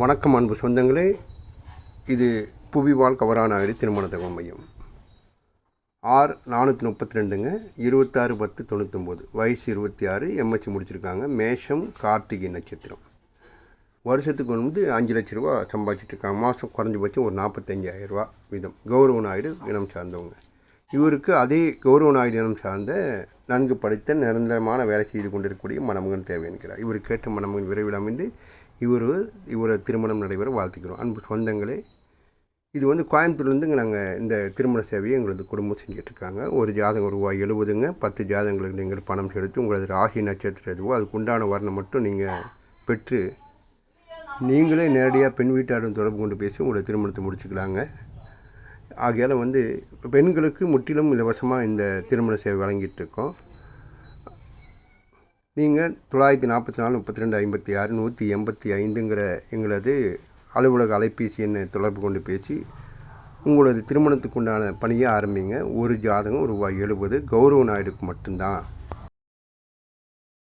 வணக்கம் அன்பு சொந்தங்களே, இது புவிவாழ் கவரானாயிரி திருமண தகவல் மையம். ஆர் 432ங்க, 26/10/99, வயசு 26, எம்எஸ்சி முடிச்சிருக்காங்க. மேஷம், கார்த்திகை நட்சத்திரம். வருஷத்துக்கு வந்து 5 லட்ச ரூபா சம்பாதிச்சிட்ருக்காங்க. மாதம் குறைஞ்சபட்சம் ஒரு 45,000 ரூபா வீதம். கௌரவ நாயுடு இனம் சார்ந்தவங்க. இவருக்கு அதே கௌரவ நாயுடு இனம் சார்ந்த நன்கு படித்த நிரந்தரமான வேலை செய்து கொண்டிருக்கக்கூடிய மணமகன் தேவை என்கிறார். இவர் கேட்ட மணமகன் விரைவில் அமைந்து இவரை திருமணம் நடைபெற வாழ்த்துக்கிறோம். அன்பு சொந்தங்களே, இது வந்து கோயம்புத்தூர்லேருந்து நாங்கள் இந்த திருமண சேவையை எங்களது குடும்பம் செஞ்சிட்ருக்காங்க. ஒரு ஜாதகம் ரூபாய் 70ங்க. 10 ஜாதகங்களுக்கு நீங்கள் பணம் செலுத்தி உங்களது ராசி நட்சத்திரம் எதுவோ அதுக்குண்டான வர்ணம் மட்டும் நீங்கள் பெற்று நீங்களே நேரடியாக பெண் வீட்டாருடன் தொடர்பு கொண்டு பேசி உங்களை திருமணத்தை முடிச்சுக்கலாங்க. ஆகையால் வந்து பெண்களுக்கு முற்றிலும் இலவசமாக இந்த திருமண சேவை வழங்கிட்டு இருக்கோம். நீங்கள் 944 32 56 185ங்கிற எங்களது அலுவலக அலைபேசி எண்ணை தொடர்பு கொண்டு பேசி உங்களது திருமணத்துக்கு உண்டான பணியை ஆரம்பிங்க. ஒரு ஜாதகம் ரூபாய் 70, கௌரவ நாயுடுக்கு மட்டும்தான்.